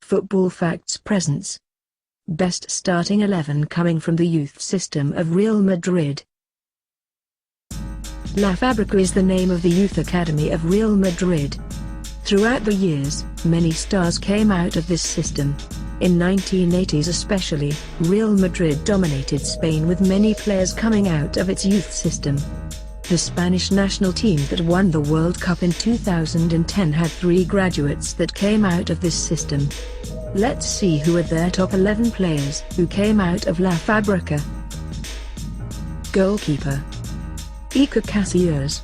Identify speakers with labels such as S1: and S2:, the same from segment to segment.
S1: Football Facts presents Best Starting 11 coming from the youth system of Real Madrid. La Fabrica is the name of the youth academy of Real Madrid. Throughout the years, many stars came out of this system. In 1980s especially, Real Madrid dominated Spain with many players coming out of its youth system. The Spanish national team that won the World Cup in 2010 had 3 graduates that came out of this system. Let's see who are their top 11 players who came out of La Fabrica. Goalkeeper: Iker Casillas.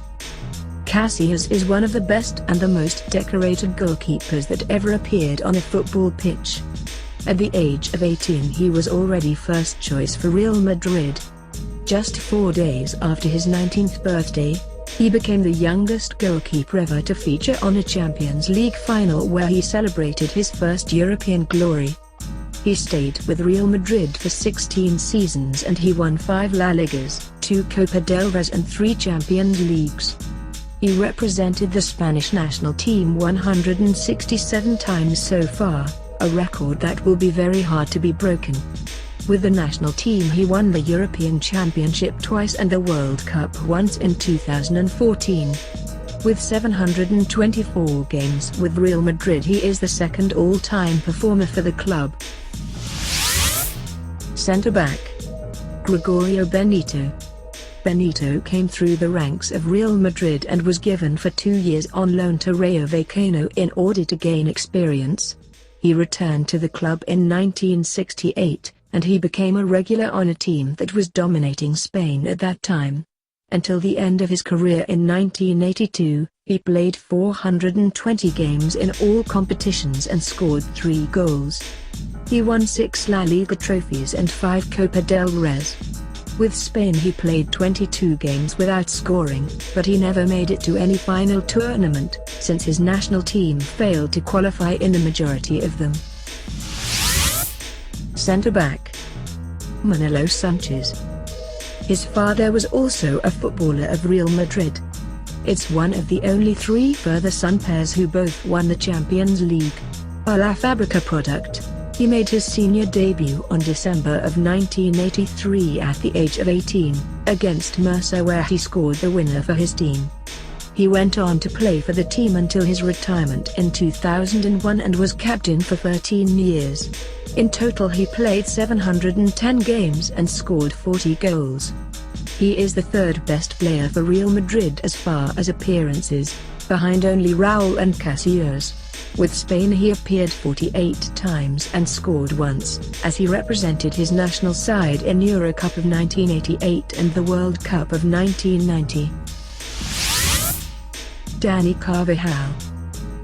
S1: Casillas is one of the best and the most decorated goalkeepers that ever appeared on a football pitch. At the age of 18 he was already first choice for Real Madrid. Just 4 days after his 19th birthday, he became the youngest goalkeeper ever to feature on a Champions League final where he celebrated his first European glory. He stayed with Real Madrid for 16 seasons and he won 5 La Ligas, 2 Copa del Rey and 3 Champions Leagues. He represented the Spanish national team 167 times so far, a record that will be very hard to be broken. With the national team he won the European Championship twice and the World Cup once in 2014. With 724 games with Real Madrid he is the second all-time performer for the club. Centre-back: Gregorio Benito. Benito came through the ranks of Real Madrid and was given for 2 years on loan to Rayo Vallecano in order to gain experience. He returned to the club in 1968. And he became a regular on a team that was dominating Spain at that time. Until the end of his career in 1982, he played 420 games in all competitions and scored 3 goals. He won 6 La Liga trophies and 5 Copa del Rey. With Spain he played 22 games without scoring, but he never made it to any final tournament, since his national team failed to qualify in the majority of them. Centre-back: Manolo Sanchis. His father was also a footballer of Real Madrid. It's one of the only 3 further son pairs who both won the Champions League. A La Fabrica product, he made his senior debut on December of 1983 at the age of 18, against Murcia where he scored the winner for his team. He went on to play for the team until his retirement in 2001 and was captain for 13 years. In total he played 710 games and scored 40 goals. He is the 3rd best player for Real Madrid as far as appearances, behind only Raul and Casillas. With Spain he appeared 48 times and scored once, as he represented his national side in Euro Cup of 1988 and the World Cup of 1990. Dani Carvajal.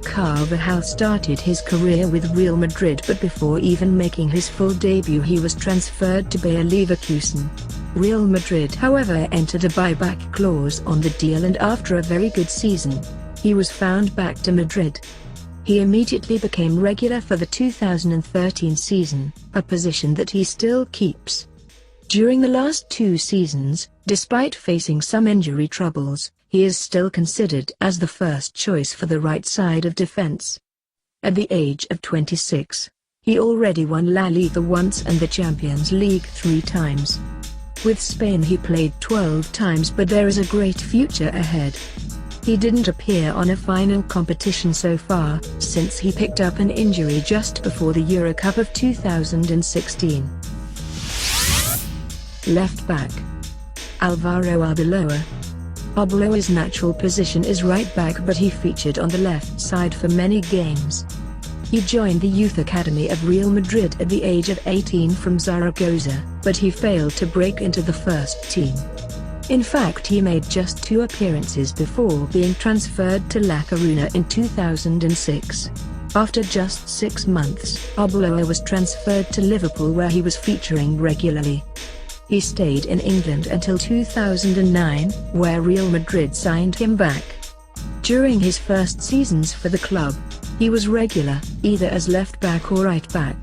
S1: Carvajal started his career with Real Madrid but before even making his full debut he was transferred to Bayer Leverkusen. Real Madrid however entered a buyback clause on the deal and after a very good season, he was found back to Madrid. He immediately became regular for the 2013 season, a position that he still keeps. During the last 2 seasons, despite facing some injury troubles, he is still considered as the first choice for the right side of defense. At the age of 26, he already won La Liga once and the Champions League 3 times. With Spain he played 12 times but there is a great future ahead. He didn't appear on a final competition so far, since he picked up an injury just before the Euro Cup of 2016. Left back: Alvaro Arbeloa. Arbeloa's natural position is right back but he featured on the left side for many games. He joined the youth academy of Real Madrid at the age of 18 from Zaragoza, but he failed to break into the first team. In fact he made just 2 appearances before being transferred to La Coruña in 2006. After just 6 months, Arbeloa was transferred to Liverpool where he was featuring regularly. He stayed in England until 2009, where Real Madrid signed him back. During his first seasons for the club, he was regular, either as left back or right back.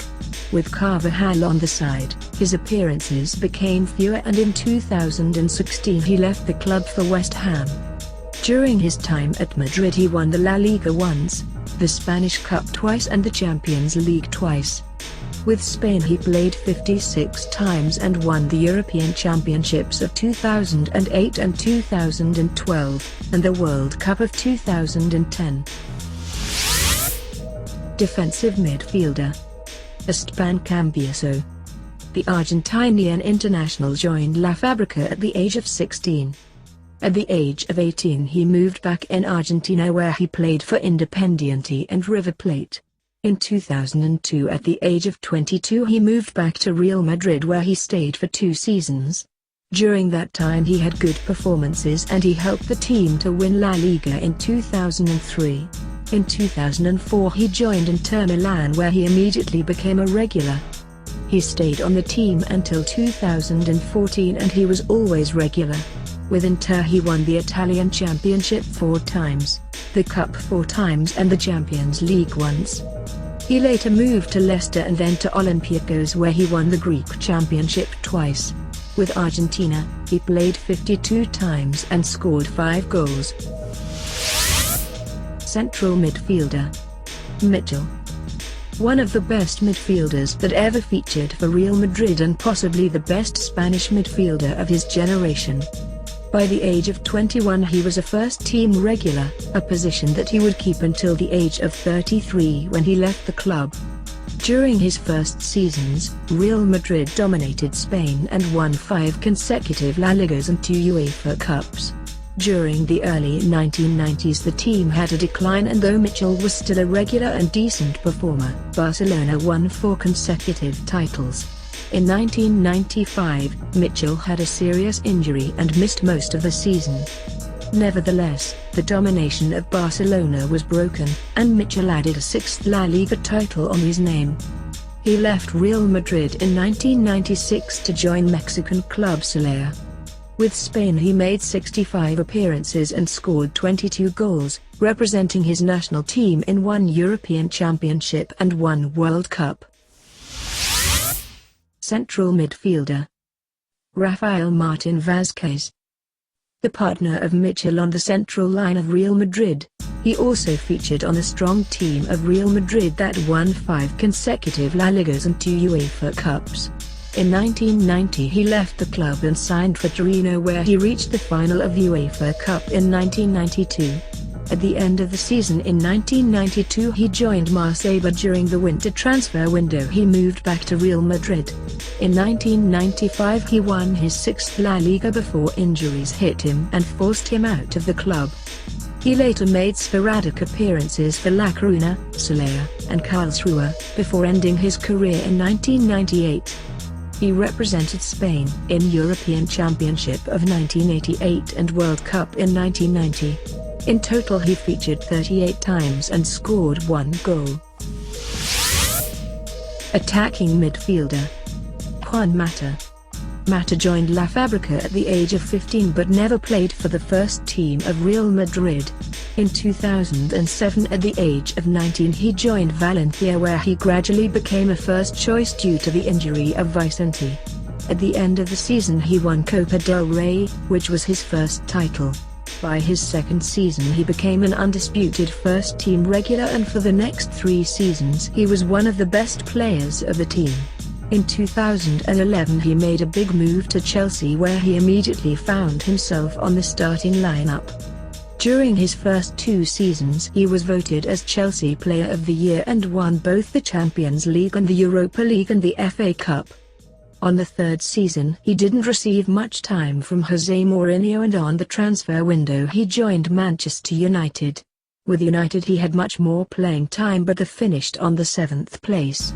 S1: With Carvajal on the side, his appearances became fewer and in 2016 he left the club for West Ham. During his time at Madrid he won the La Liga once, the Spanish Cup twice and the Champions League twice. With Spain he played 56 times and won the European Championships of 2008 and 2012, and the World Cup of 2010. Defensive midfielder Esteban Cambiasso. The Argentinian international joined La Fabrica at the age of 16. At the age of 18 he moved back in Argentina where he played for Independiente and River Plate. In 2002 at the age of 22 he moved back to Real Madrid where he stayed for 2 seasons. During that time he had good performances and he helped the team to win La Liga in 2003. In 2004 he joined Inter Milan where he immediately became a regular. He stayed on the team until 2014 and he was always regular. With Inter he won the Italian Championship 4 times, the Cup 4 times and the Champions League once. He later moved to Leicester and then to Olympiacos where he won the Greek Championship twice. With Argentina, he played 52 times and scored 5 goals. Central midfielder Mitchell. One of the best midfielders that ever featured for Real Madrid and possibly the best Spanish midfielder of his generation. By the age of 21 he was a first-team regular, a position that he would keep until the age of 33 when he left the club. During his first seasons, Real Madrid dominated Spain and won 5 consecutive La Ligas and 2 UEFA Cups. During the early 1990s the team had a decline and though Mitchell was still a regular and decent performer, Barcelona won 4 consecutive titles. In 1995, Mitchell had a serious injury and missed most of the season. Nevertheless, the domination of Barcelona was broken, and Mitchell added a 6th La Liga title on his name. He left Real Madrid in 1996 to join Mexican club Celaya. With Spain he made 65 appearances and scored 22 goals, representing his national team in 1 European Championship and 1 World Cup. Central midfielder Rafael Martin Vazquez. The partner of Mitchell on the central line of Real Madrid, he also featured on a strong team of Real Madrid that won 5 consecutive La Ligas and 2 UEFA Cups. In 1990 he left the club and signed for Torino where he reached the final of the UEFA Cup in 1992. At the end of the season in 1992 he joined Marseille but during the winter transfer window he moved back to Real Madrid. In 1995 he won his 6th La Liga before injuries hit him and forced him out of the club. He later made sporadic appearances for La Coruña, Celaya, and Karlsruhe, before ending his career in 1998. He represented Spain in European Championship of 1988 and World Cup in 1990. In total he featured 38 times and scored 1 goal. Attacking midfielder Juan Mata. Mata joined La Fabrica at the age of 15 but never played for the first team of Real Madrid. In 2007 at the age of 19 he joined Valencia where he gradually became a first choice due to the injury of Vicente. At the end of the season he won Copa del Rey, which was his first title. By his 2nd season he became an undisputed first-team regular and for the next 3 seasons he was one of the best players of the team. In 2011 he made a big move to Chelsea where he immediately found himself on the starting lineup. During his first 2 seasons he was voted as Chelsea Player of the Year and won both the Champions League and the Europa League and the FA Cup. On the 3rd season he didn't receive much time from Jose Mourinho and on the transfer window he joined Manchester United. With United he had much more playing time but they finished on the 7th place.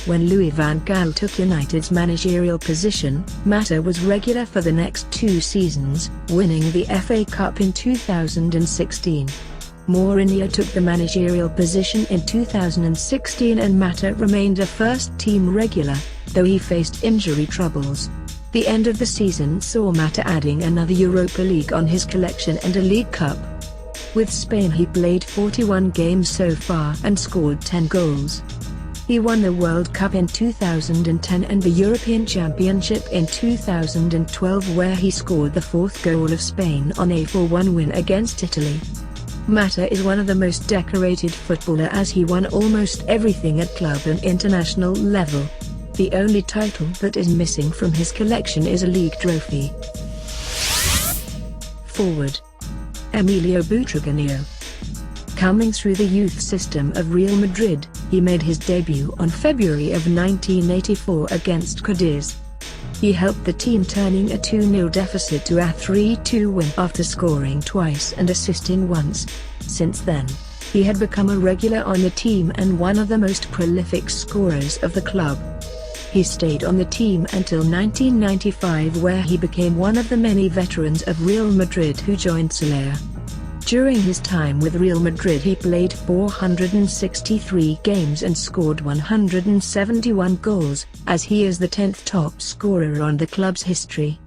S1: When Louis van Gaal took United's managerial position, Mata was regular for the next 2 seasons, winning the FA Cup in 2016. Mourinho took the managerial position in 2016 and Mata remained a first-team regular, though he faced injury troubles. The end of the season saw Mata adding another Europa League on his collection and a League Cup. With Spain he played 41 games so far and scored 10 goals. He won the World Cup in 2010 and the European Championship in 2012, where he scored the fourth goal of Spain on a 4-1 win against Italy. Mata is one of the most decorated footballer, as he won almost everything at club and international level. The only title that is missing from his collection is a league trophy. Forward: Emilio Butragueno. Coming through the youth system of Real Madrid, he made his debut on February of 1984 against Cadiz. He helped the team turning a 2-0 deficit to a 3-2 win after scoring twice and assisting once. Since then, he had become a regular on the team and one of the most prolific scorers of the club. He stayed on the team until 1995, where he became one of the many veterans of Real Madrid who joined CASILLAS. During his time with Real Madrid he played 463 games and scored 171 goals, as he is the 10th top scorer on the club's history.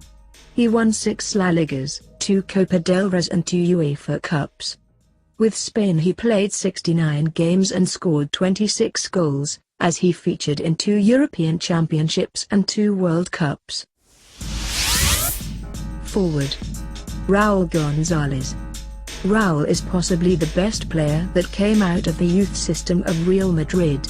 S1: He won 6 La Ligas, 2 Copa del Rey and 2 UEFA Cups. With Spain he played 69 games and scored 26 goals, as he featured in 2 European Championships and 2 World Cups. Forward: Raul Gonzalez. Raul is possibly the best player that came out of the youth system of Real Madrid.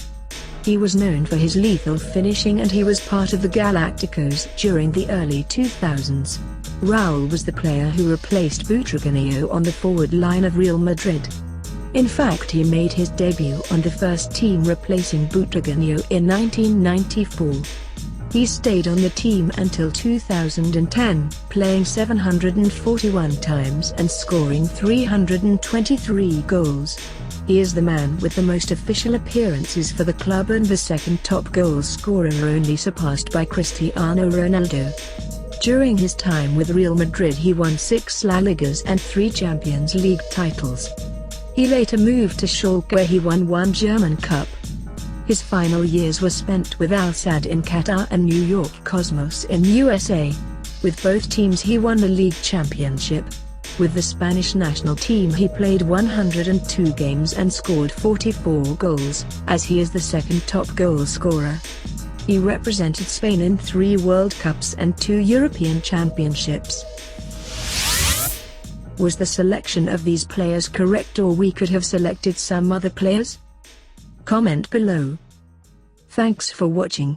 S1: He was known for his lethal finishing and he was part of the Galacticos during the early 2000s. Raul was the player who replaced Butragueno on the forward line of Real Madrid. In fact, he made his debut on the first team replacing Butragueno in 1994. He stayed on the team until 2010, playing 741 times and scoring 323 goals. He is the man with the most official appearances for the club and the second top goal scorer, only surpassed by Cristiano Ronaldo. During his time with Real Madrid he won 6 La Ligas and 3 Champions League titles. He later moved to Schalke, where he won 1 German Cup. His final years were spent with Al Sadd in Qatar and New York Cosmos in USA. With both teams he won the league championship. With the Spanish national team he played 102 games and scored 44 goals, as he is the second top goal scorer. He represented Spain in 3 World Cups and 2 European Championships. Was the selection of these players correct, or we could have selected some other players? Comment below. Thanks for watching.